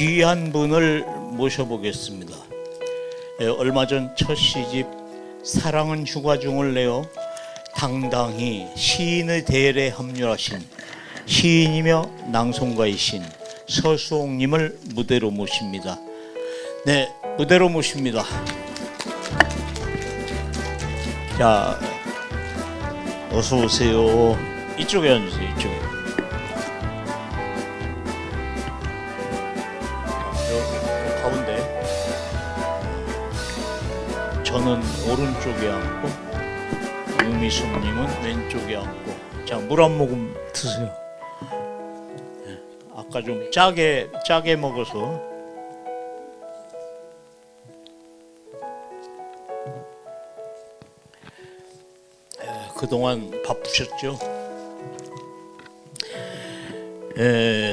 귀한 분을 모셔보겠습니다. 얼마 전 첫 시집 사랑은 휴가 중을 내어 당당히 시인의 대열에 합류하신 시인이며 낭송가이신 서수옥님을 무대로 모십니다. 네, 무대로 모십니다. 자, 어서 오세요. 이쪽에 앉으세요. 이쪽에. 요 가운데. 저는 오른쪽에 앉고 유미숙님은 왼쪽에 앉고. 자, 물 한 모금 드세요. 네, 아까 좀 짜게 먹어서. 그동안 바쁘셨죠?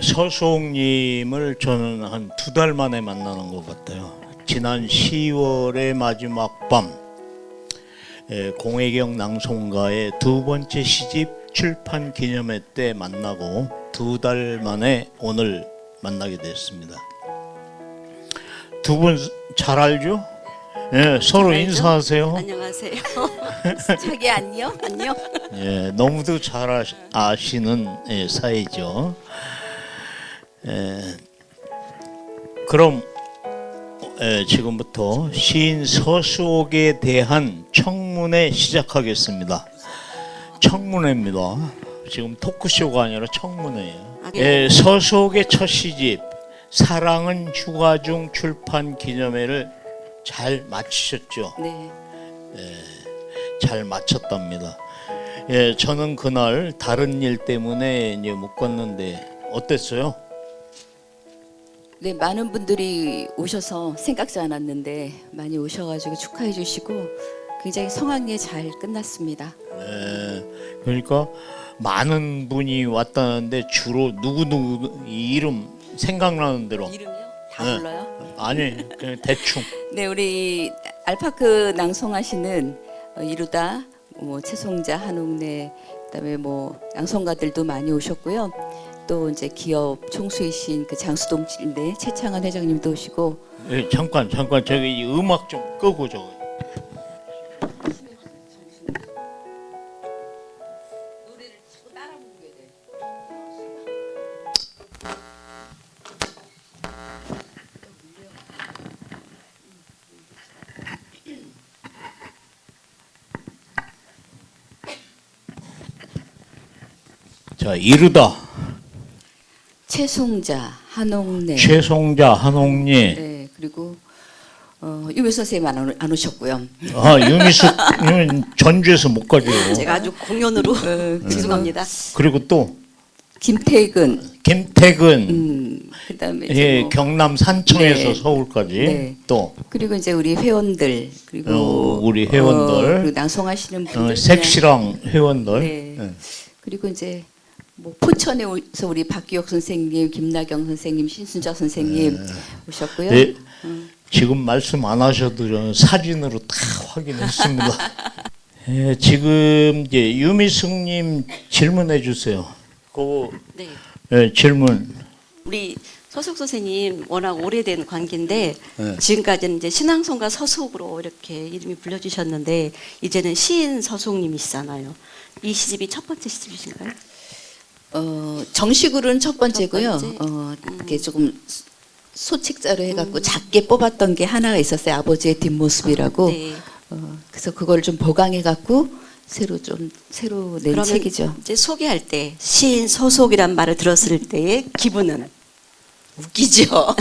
서수옥님을 저는 한 2달 만에 만나는 것 같아요. 지난 10월의 마지막 밤 공혜경 낭송가의 2번째 시집 출판 기념회 때 만나고 2달 만에 오늘 만나게 됐습니다. 두 분 잘 알죠? 예, 서로 인사하세요. 안녕하세요. 자기 안녕. 안녕. 예, 너무도 잘 아시는 사이죠. 그럼 지금부터 시인 서수옥에 대한 청문회 시작하겠습니다. 청문회입니다. 지금 토크쇼가 아니라 청문회예요. 서수옥의 첫 시집 사랑은 휴가 중 출판 기념회를 잘 마치셨죠? 네. 잘 마쳤답니다. 저는 그날 다른 일 때문에 이제 못 갔는데 어땠어요? 네, 많은 분들이 오셔서 생각지 않았는데 많이 오셔가지고 축하해 주시고 굉장히 성황리에 잘 끝났습니다. 그러니까 많은 분이 왔다는데 주로 누구 이름 생각나는 대로. 이름이요? 다 불러요? 아니, 그냥 대충. 네, 우리 알파크 낭송하시는 이루다, 뭐 최송자, 한옥래, 그다음에 뭐 낭송가들도 많이 오셨고요. 또 이제 기업 총수이신 그 장수동 네, 최창원 회장님도 오시고. 잠깐 저기 이 음악 좀 끄고 저거. 노래를 자꾸 따라 부르게 돼. 자, 이루다. 최송자, 한옥래. 최송자, 한옥래. 네, 그리고 유미 선생님 안 오셨고요. 아, 유미숙님은 전주에서 못 가죠. 제가 아주 공연으로 죄송합니다. 그리고 또 김태근, 그다음에 이제 뭐, 경남 산청에서 네. 서울까지. 네. 또 그리고 이제 우리 회원들 그리고 우리 회원들, 그리고 낭송하시는 분들 색시랑 회원들. 네. 네. 그리고 이제 뭐 포천에서 우리 박기옥 선생님, 김나경 선생님, 신순자 선생님 오셨고요. 네. 지금 말씀 안 하셔도 저는 사진으로 다 확인했습니다. 지금 이제 유미숙님 질문해 주세요. 네. 질문. 우리 서수옥 선생님 워낙 오래된 관계인데 네. 지금까지는 이제 신앙송가 서수옥으로 이렇게 이름이 불려주셨는데 이제는 시인 서수옥님이시잖아요. 이 시집이 첫 번째 시집이신가요? 정식으로는 첫 번째고요. 첫 번째? 이렇게 조금 소책자로 해갖고 작게 뽑았던 게 하나가 있었어요. 아버지의 뒷모습이라고. 네. 그래서 그걸 좀 보강해갖고 새로 낸 그러면 책이죠. 이제 소개할 때 시인 서수옥이란 말을 들었을 때의 기분은 웃기죠.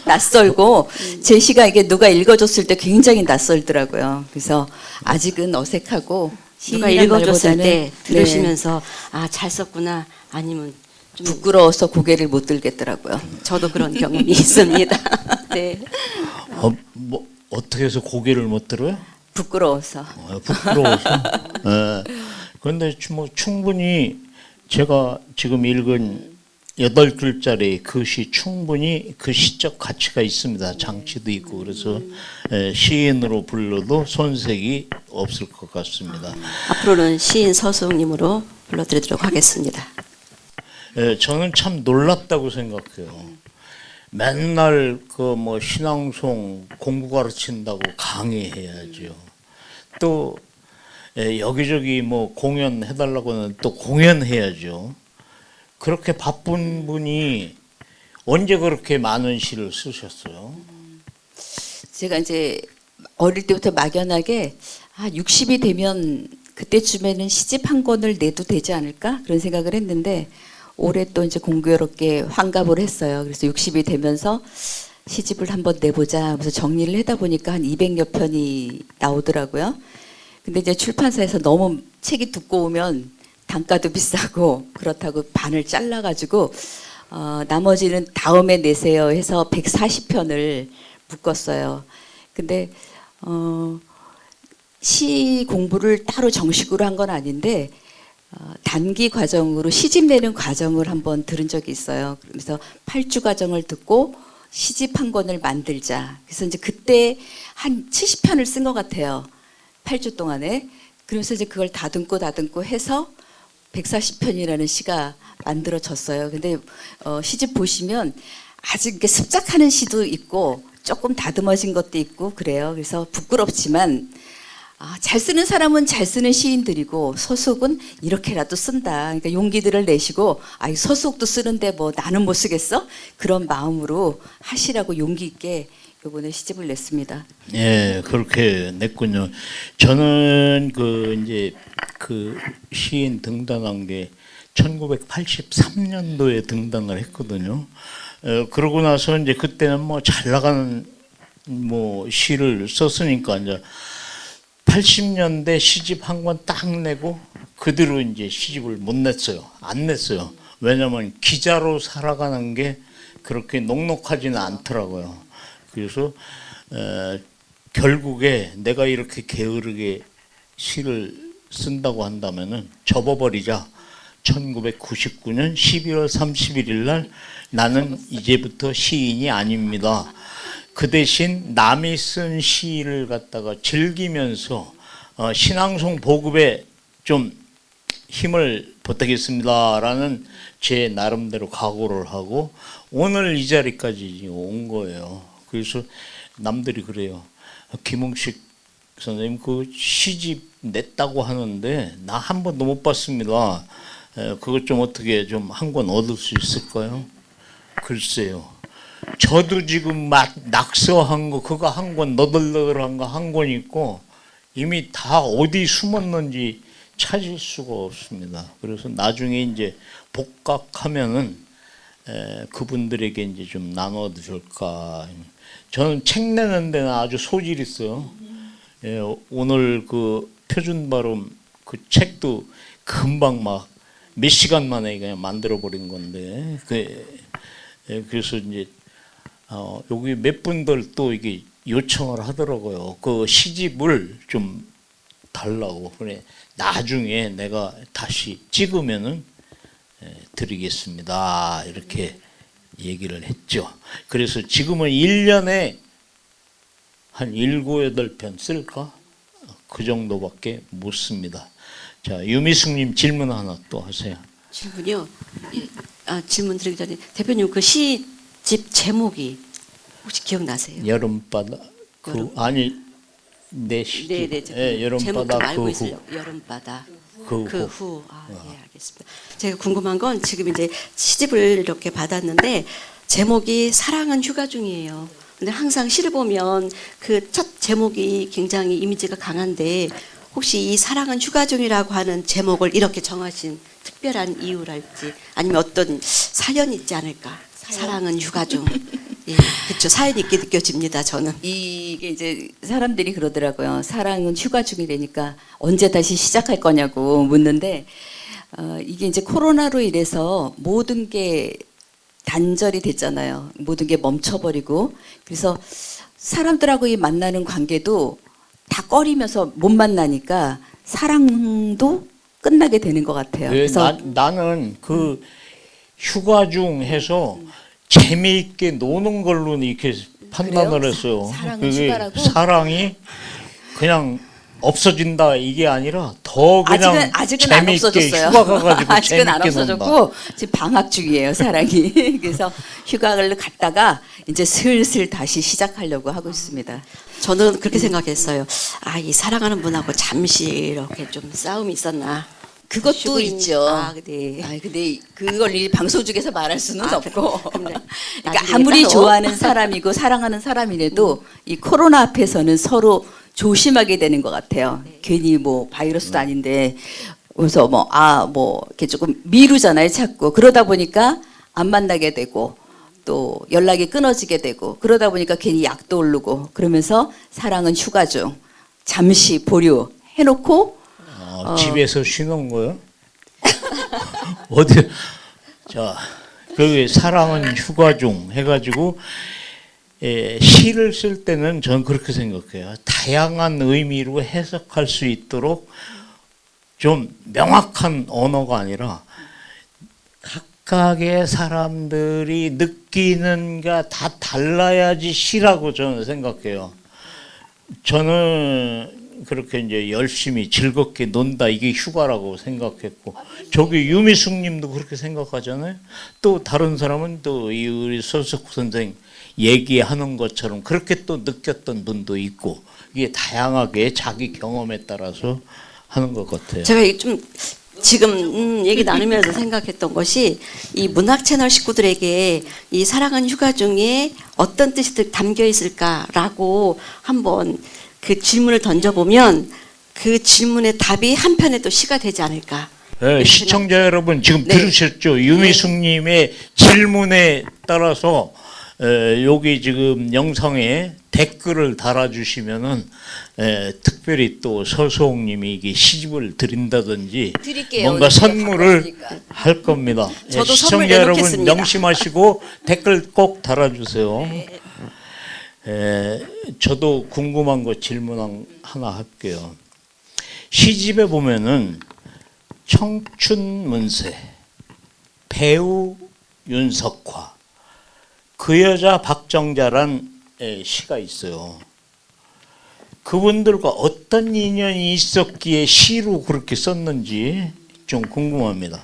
낯설고 제시가 이게 누가 읽어줬을 때 굉장히 낯설더라고요. 그래서 아직은 어색하고 누가 시인이란 읽어줬을 말보다는 때 들으시면서 아, 잘 썼구나 아니면 좀 부끄러워서 고개를 못 들겠더라고요. 저도 그런 경험이 있습니다. 네. 뭐 어떻게 해서 고개를 못 들어요? 부끄러워서. 부끄러워서. 그런데 뭐 충분히 제가 지금 읽은 8글짜리 그 시 충분히 그 시적 가치가 있습니다. 장치도 있고 그래서 시인으로 불러도 손색이 없을 것 같습니다. 앞으로는 시인 서수옥님으로 불러드리도록 하겠습니다. 저는 참 놀랍다고 생각해요. 맨날 그 뭐 신앙송 공부 가르친다고 강의해야죠. 또 여기저기 뭐 공연해달라고 하면 또 공연해야죠. 그렇게 바쁜 분이 언제 그렇게 많은 시를 쓰셨어요? 제가 이제 어릴 때부터 막연하게 60이 되면 그때쯤에는 시집 한 권을 내도 되지 않을까 그런 생각을 했는데 올해 또 이제 공교롭게 환갑을 했어요. 그래서 60이 되면서 시집을 한번 내보자 하면서 정리를 하다 보니까 한 200여 편이 나오더라고요. 근데 이제 출판사에서 너무 책이 두꺼우면 단가도 비싸고 그렇다고 반을 잘라가지고 나머지는 다음에 내세요 해서 140편을 묶었어요. 근데 시 공부를 따로 정식으로 한 건 아닌데 단기 과정으로 시집 내는 과정을 한번 들은 적이 있어요. 그래서 8주 과정을 듣고 시집 한 권을 만들자. 그래서 이제 그때 한 70편을 쓴 것 같아요. 8주 동안에. 그러면서 이제 그걸 다듬고 해서 140편이라는 시가 만들어졌어요. 근데 시집 보시면 아직 이렇게 습작하는 시도 있고 조금 다듬어진 것도 있고 그래요. 그래서 부끄럽지만 잘 쓰는 사람은 잘 쓰는 시인들이고 서숙은 이렇게라도 쓴다. 그러니까 용기들을 내시고 이 서숙도 쓰는데 뭐 나는 못 쓰겠어? 그런 마음으로 하시라고 용기 있게 이번에 시집을 냈습니다. 예, 그렇게 냈군요. 저는 이제 그 시인 등단한 게 1983년도에 등단을 했거든요. 그러고 나서 이제 그때는 뭐 잘 나가는 뭐 시를 썼으니까 이제 80년대 시집 한 권 딱 내고 그 뒤로 이제 시집을 못 냈어요. 안 냈어요. 왜냐면 기자로 살아가는 게 그렇게 녹록하지는 않더라고요. 그래서 결국에 내가 이렇게 게으르게 시를 쓴다고 한다면은 접어버리자. 1999년 12월 31일 날 나는 이제부터 시인이 아닙니다. 그 대신 남이 쓴 시를 갖다가 즐기면서 신앙송 보급에 좀 힘을 보태겠습니다라는 제 나름대로 각오를 하고 오늘 이 자리까지 온 거예요. 그래서 남들이 그래요. 김웅식 선생님 그 시집 냈다고 하는데 나 한 번도 못 봤습니다. 그것 좀 어떻게 좀 한 권 얻을 수 있을까요? 글쎄요. 저도 지금 막 낙서한 거 그거 한 권 너덜너덜한 거 한 권 있고 이미 다 어디 숨었는지 찾을 수가 없습니다. 그래서 나중에 이제 복각하면은 그분들에게 이제 좀 나눠줄까. 저는 책 내는 데는 아주 소질 있어요. 오늘 그 표준 발음 그 책도 금방 막 몇 시간 만에 그냥 만들어 버린 건데 그래서 이제 여기 몇 분들 또 이게 요청을 하더라고요. 그 시집을 좀 달라고. 그래 나중에 내가 다시 찍으면은 드리겠습니다. 이렇게 얘기를 했죠. 그래서 지금은 1년에 한 7, 8편 쓸까? 그 정도밖에 못 씁니다. 자, 유미숙님 질문 하나 또 하세요. 질문요. 질문 드리기 전에 대표님 그 시집 제목이 혹시 기억나세요? 여름바다 아니 내 시집 네네. 제목 좀 여름바다 알고 그 있어요. 후. 여름바다 그 후. 예, 알겠습니다. 제가 궁금한 건 지금 이제 시집을 이렇게 받았는데 제목이 사랑은 휴가 중이에요. 근데 항상 시를 보면 그 첫 제목이 굉장히 이미지가 강한데 혹시 이 사랑은 휴가 중이라고 하는 제목을 이렇게 정하신 특별한 이유랄지 아니면 어떤 사연이 있지 않을까? 사랑은 휴가 중. 예, 그렇죠. 사연이 있게 느껴집니다. 저는. 이게 이제 사람들이 그러더라고요. 사랑은 휴가 중이라니까 언제 다시 시작할 거냐고 묻는데 이게 이제 코로나로 인해서 모든 게 단절이 됐잖아요. 모든 게 멈춰버리고 그래서 사람들하고 이 만나는 관계도 다 꺼리면서 못 만나니까 사랑도 끝나게 되는 것 같아요. 그래서 나는 그 휴가 중 해서 재미있게 노는 걸로 이렇게 판단을 그래요? 했어요. 사랑은 그게 휴가라고? 사랑이 그냥 없어진다 이게 아니라 더 그냥 아직은 안 재미있게 없어졌어요. 휴가 가가지고 아직은 안 재밌게 없어졌고 논다. 지금 방학 중이에요, 사랑이. 그래서 휴가를 갔다가 이제 슬슬 다시 시작하려고 하고 있습니다. 저는 그렇게 생각했어요. 아, 이 사랑하는 분하고 잠시 이렇게 좀 싸움이 있었나. 그것도 쉬고 있죠. 아, 네. 근데 그걸 이 방송 중에서 말할 수는 없고. 근데 그러니까 나중에 아무리 따로. 좋아하는 사람이고 사랑하는 사람이라도 이 코로나 앞에서는 서로 조심하게 되는 것 같아요. 괜히 뭐 바이러스도 아닌데 그래서 뭐 이렇게 조금 미루잖아요, 자꾸. 그러다 보니까 안 만나게 되고 또 연락이 끊어지게 되고 그러다 보니까 괜히 약도 오르고 그러면서 사랑은 휴가 중 잠시 보류 해놓고 집에서 쉬는 거요? 어디? 자, 그 사랑은 휴가 중 해가지고 시를 쓸 때는 저는 그렇게 생각해요. 다양한 의미로 해석할 수 있도록 좀 명확한 언어가 아니라 각각의 사람들이 느끼는 게 다 달라야지 시라고 저는 생각해요. 저는 그렇게 이제 열심히 즐겁게 논다 이게 휴가라고 생각했고 저기 유미숙 님도 그렇게 생각하잖아요. 또 다른 사람은 또 이 우리 서석구 선생 얘기하는 것처럼 그렇게 또 느꼈던 분도 있고 이게 다양하게 자기 경험에 따라서 하는 것 같아요. 제가 좀 지금 얘기 나누면서 생각했던 것이 이 문학 채널 식구들에게 이 사랑은 휴가 중에 어떤 뜻이 담겨 있을까라고 한번 그 질문을 던져보면 그 질문의 답이 한편에 또 시가 되지 않을까. 네, 시청자 여러분 지금 네. 들으셨죠? 유미숙님의 질문에 따라서 여기 지금 영상에 댓글을 달아주시면은 특별히 또 서수홍님이 이게 시집을 드린다든지 드릴게요. 뭔가 오늘 제가 선물을 바꿨으니까. 할 겁니다. 저도 선물 시청자 여러분 내놓겠습니다. 명심하시고 댓글 꼭 달아주세요. 저도 궁금한 거 질문 하나 할게요. 시집에 보면은 청춘문세, 배우 윤석화, 그 여자 박정자란 시가 있어요. 그분들과 어떤 인연이 있었기에 시로 그렇게 썼는지 좀 궁금합니다.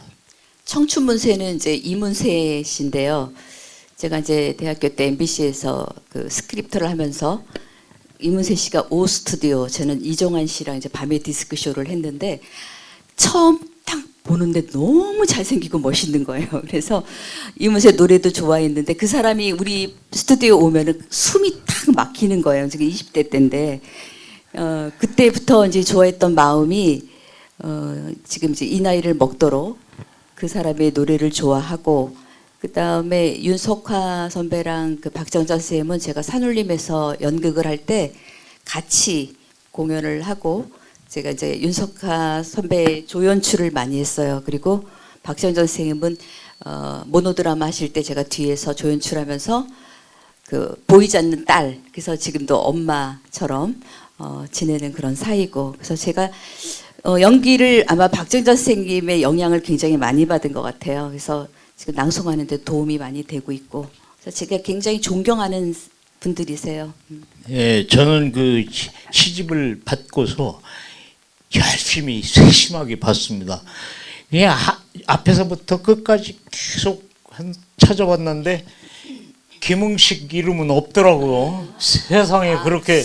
청춘문세는 이제 이문세 씨인데요. 제가 이제 대학교 때 MBC에서 그 스크립터를 하면서 이문세 씨가 오 스튜디오, 저는 이종환 씨랑 이제 밤의 디스크 쇼를 했는데 처음 딱 보는데 너무 잘생기고 멋있는 거예요. 그래서 이문세 노래도 좋아했는데 그 사람이 우리 스튜디오 오면은 숨이 탁 막히는 거예요. 지금 20대 때인데 그때부터 이제 좋아했던 마음이 지금 이제 이 나이를 먹도록 그 사람의 노래를 좋아하고 그 다음에 윤석화 선배랑 그 박정자 선생님은 제가 산울림에서 연극을 할 때 같이 공연을 하고 제가 이제 윤석화 선배 조연출을 많이 했어요. 그리고 박정자 선생님은 모노드라마 하실 때 제가 뒤에서 조연출하면서 그 보이지 않는 딸, 그래서 지금도 엄마처럼 지내는 그런 사이고, 그래서 제가 연기를 아마 박정자 선생님의 영향을 굉장히 많이 받은 것 같아요. 그래서 지금 낭송하는데 도움이 많이 되고 있고, 그래서 제가 굉장히 존경하는 분들이세요. 예, 저는 그 시집을 받고서 열심히 세심하게 봤습니다. 그냥 앞에서부터 끝까지 계속 찾아봤는데 김응식 이름은 없더라고요. 세상에 그렇게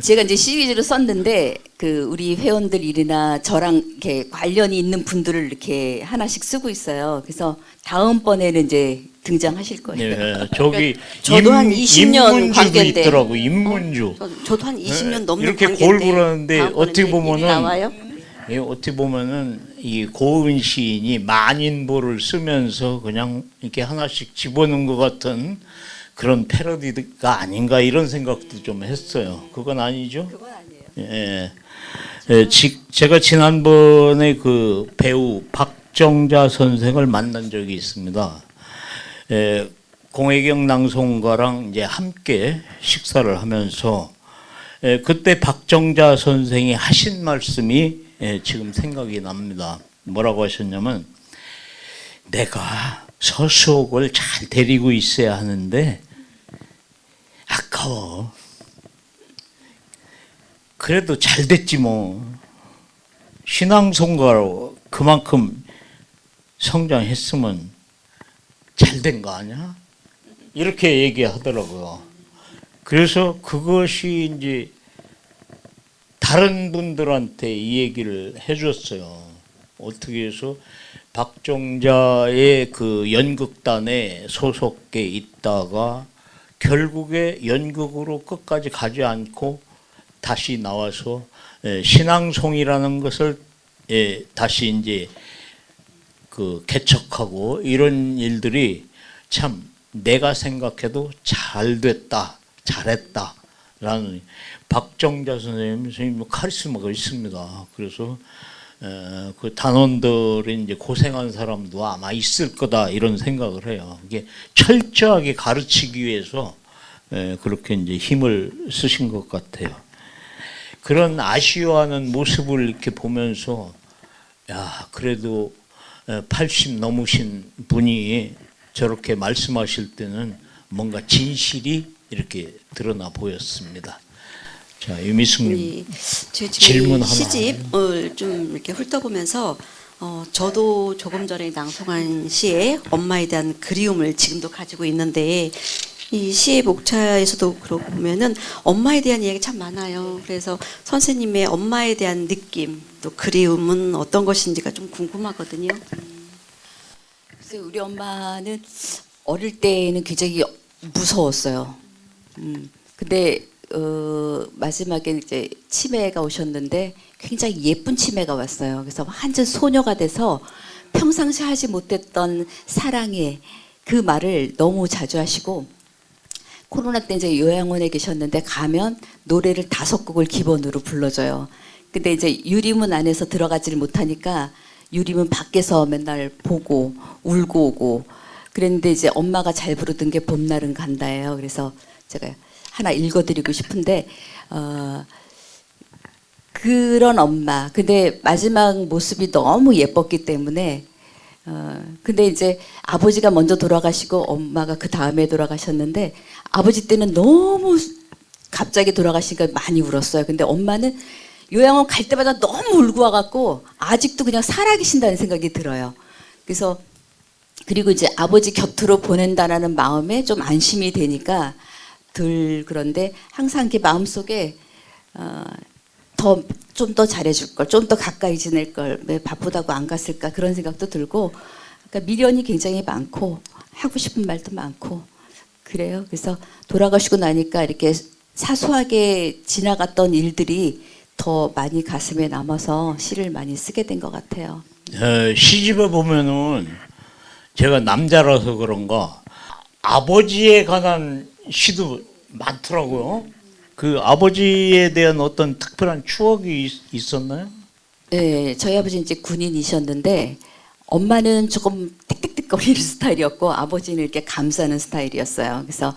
제가 이제 시리즈로 썼는데 그 우리 회원들 일이나 저랑 이렇게 관련이 있는 분들을 이렇게 하나씩 쓰고 있어요. 그래서 다음번에는 이제 등장하실 거예요. 예, 저기 저도 한 20년 인문주도 관계인데. 있더라고. 인문주. 저도 한 20년 넘는 이렇게 관계인데 골고루는데 다음번에 어떻게 이제 보면은 일이 나와요? 예, 어떻게 보면은 이 고은 시인이 만인보를 쓰면서 그냥 이렇게 하나씩 집어넣은 것 같은 그런 패러디가 아닌가 이런 생각도 좀 했어요. 그건 아니죠? 그건 아니에요. 예. 제가 지난번에 그 배우 박정자 선생을 만난 적이 있습니다. 공혜경 낭송가랑 이제 함께 식사를 하면서 그때 박정자 선생이 하신 말씀이 지금 생각이 납니다. 뭐라고 하셨냐면 내가 서수옥을 잘 데리고 있어야 하는데 아까워. 그래도 잘 됐지 뭐. 신앙송가로 그만큼 성장했으면 잘 된 거 아니야? 이렇게 얘기하더라고요. 그래서 그것이 이제 다른 분들한테 이 얘기를 해줬어요. 어떻게 해서 박정자의 그 연극단에 소속돼 있다가 결국에 연극으로 끝까지 가지 않고 다시 나와서 신앙송이라는 것을 다시 이제 그 개척하고 이런 일들이 참 내가 생각해도 잘 됐다, 잘했다라는 박정자 선생님 카리스마가 있습니다. 그래서 그 단원들이 이제 고생한 사람도 아마 있을 거다 이런 생각을 해요. 이게 철저하게 가르치기 위해서 그렇게 이제 힘을 쓰신 것 같아요. 그런 아쉬워하는 모습을 이렇게 보면서 야 그래도 80 넘으신 분이 저렇게 말씀하실 때는 뭔가 진실이 이렇게 드러나 보였습니다. 자, 유미숙님 제 질문 하나. 시집을 좀 이렇게 훑어보면서 저도 조금 전에 낭송한 시에 엄마에 대한 그리움을 지금도 가지고 있는데 이 시의 목차에서도 그러고 보면은 엄마에 대한 이야기 참 많아요. 그래서 선생님의 엄마에 대한 느낌 또 그리움은 어떤 것인지가 좀 궁금하거든요. 그래서 우리 엄마는 어릴 때는 굉장히 무서웠어요. 근데 마지막에 이제 치매가 오셨는데 굉장히 예쁜 치매가 왔어요. 그래서 완전 소녀가 돼서 평상시 하지 못했던 사랑의 그 말을 너무 자주 하시고 코로나 때 이제 요양원에 계셨는데 가면 노래를 5곡을 기본으로 불러줘요. 근데 이제 유리문 안에서 들어가지를 못하니까 유리문 밖에서 맨날 보고 울고 오고 그랬는데 이제 엄마가 잘 부르던 게 봄날은 간다예요. 그래서 제가 하나 읽어드리고 싶은데 그런 엄마 근데 마지막 모습이 너무 예뻤기 때문에 근데 이제 아버지가 먼저 돌아가시고 엄마가 그 다음에 돌아가셨는데 아버지 때는 너무 갑자기 돌아가시니까 많이 울었어요. 근데 엄마는 요양원 갈 때마다 너무 울고 와갖고 아직도 그냥 살아계신다는 생각이 들어요. 그래서 그리고 이제 아버지 곁으로 보낸다라는 마음에 좀 안심이 되니까 덜 그런데 항상 이렇게 마음속에 좀 더 잘해줄 걸, 좀 더 가까이 지낼 걸, 왜 바쁘다고 안 갔을까 그런 생각도 들고, 그러니까 미련이 굉장히 많고 하고 싶은 말도 많고 그래요. 그래서 돌아가시고 나니까 이렇게 사소하게 지나갔던 일들이 더 많이 가슴에 남아서 시를 많이 쓰게 된 것 같아요. 시집에 보면은 제가 남자라서 그런가 아버지에 관한 시도 많더라고요. 그 아버지에 대한 어떤 특별한 추억이 있었나요? 네, 저희 아버지는 이제 군인이셨는데 엄마는 조금 틱틱틱거리는 스타일이었고 아버지는 이렇게 감싸는 스타일이었어요. 그래서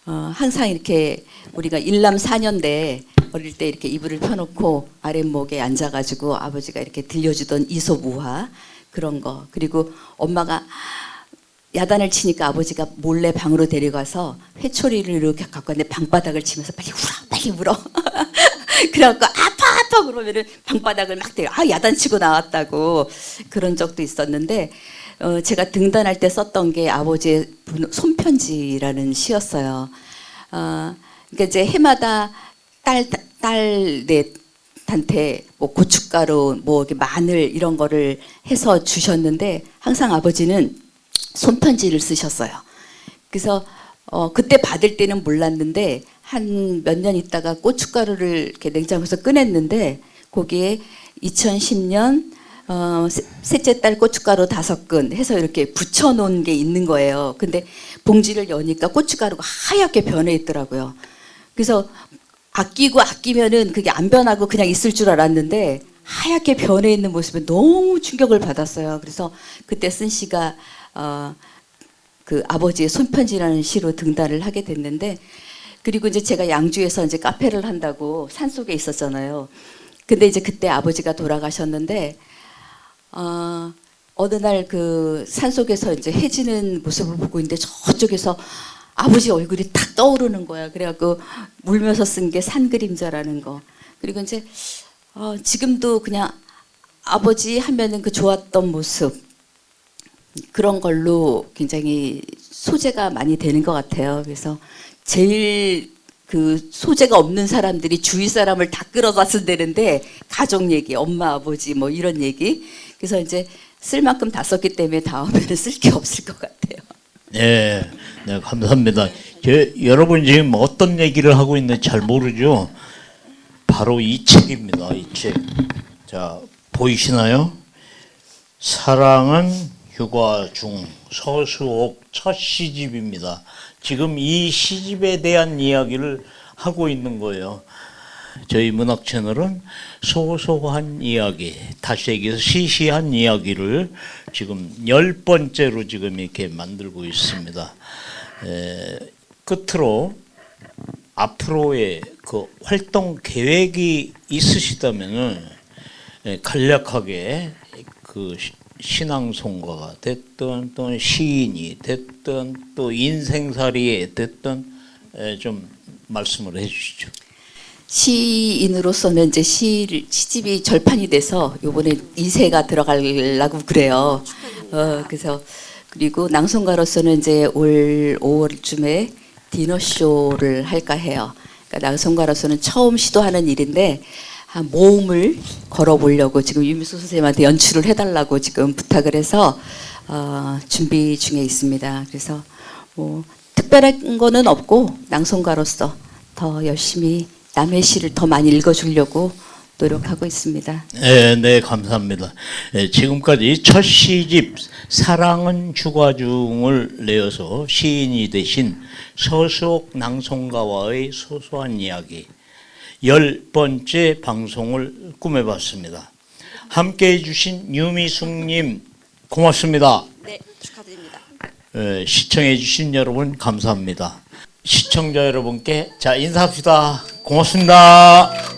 항상 이렇게 우리가 일남 4년대 어릴 때 이렇게 이불을 펴놓고 아랫목에 앉아가지고 아버지가 이렇게 들려주던 이솝우화 그런 거 그리고 엄마가 야단을 치니까 아버지가 몰래 방으로 데려가서 회초리를 이렇게 갖고 왔는데 방바닥을 치면서 빨리 울어 빨리 울어 그래갖고 아파 그러면은 방바닥을 막 때려 야단 치고 나왔다고 그런 적도 있었는데 제가 등단할 때 썼던 게 아버지의 손편지라는 시였어요. 그러니까 이제 해마다 딸한테 뭐 고춧가루 뭐 이렇게 마늘 이런 거를 해서 주셨는데 항상 아버지는 손편지를 쓰셨어요. 그래서 그때 받을 때는 몰랐는데 한 몇 년 있다가 고춧가루를 이렇게 냉장고에서 꺼냈는데 거기에 2010년 셋째 딸 고춧가루 5근 해서 이렇게 붙여놓은 게 있는 거예요. 근데 봉지를 여니까 고춧가루가 하얗게 변해 있더라고요. 그래서 아끼면은 그게 안 변하고 그냥 있을 줄 알았는데 하얗게 변해 있는 모습에 너무 충격을 받았어요. 그래서 그때 쓴 시가 그 아버지의 손편지라는 시로 등단을 하게 됐는데 그리고 이제 제가 양주에서 이제 카페를 한다고 산속에 있었잖아요. 근데 이제 그때 아버지가 돌아가셨는데 어느 날 그 산속에서 이제 해지는 모습을 보고 있는데 저쪽에서 아버지 얼굴이 탁 떠오르는 거야. 그래갖고 울면서 쓴 게 산그림자라는 거. 그리고 이제 지금도 그냥 아버지 하면은 그 좋았던 모습 그런 걸로 굉장히 소재가 많이 되는 것 같아요. 그래서 제일 그 소재가 없는 사람들이 주위 사람을 다 끌어다 쓴다는데 가족 얘기, 엄마, 아버지 뭐 이런 얘기. 그래서 이제 쓸 만큼 다 썼기 때문에 다음에는 쓸 게 없을 것 같아요. 네, 네, 감사합니다. 여러분 지금 어떤 얘기를 하고 있는지 잘 모르죠? 바로 이 책입니다. 이 책. 자, 보이시나요? 사랑은 휴가 중 서수옥 첫 시집입니다. 지금 이 시집에 대한 이야기를 하고 있는 거예요. 저희 문학 채널은 소소한 이야기, 다시 얘기해서 시시한 이야기를 지금 10번째로 지금 이렇게 만들고 있습니다. 끝으로 앞으로의 그 활동 계획이 있으시다면은 간략하게 그 신앙송가가 됐든 또 시인이 됐든 또 인생살이에 됐든 좀 말씀을 해주시죠. 시인으로서는 이제 시집이 절판이 돼서 요번에 2세가 들어가려고 그래요. 그래서 그리고 낭송가로서는 이제 올 5월쯤에 디너쇼를 할까 해요. 그러니까 낭송가로서는 처음 시도하는 일인데 모음을 걸어보려고 지금 유미수 선생님한테 연출을 해달라고 지금 부탁을 해서 준비 중에 있습니다. 그래서 뭐 특별한 거는 없고 낭송가로서 더 열심히 남의 시를 더 많이 읽어주려고 노력하고 있습니다. 네, 감사합니다. 지금까지 첫 시집 사랑은 휴가 중을 내어서 시인이 되신 서수옥 낭송가와의 소소한 이야기 10번째 방송을 꾸며봤습니다. 함께해 주신 유미숙님 고맙습니다. 네, 축하드립니다. 시청해 주신 여러분 감사합니다. 시청자 여러분께 자 인사합시다. 고맙습니다.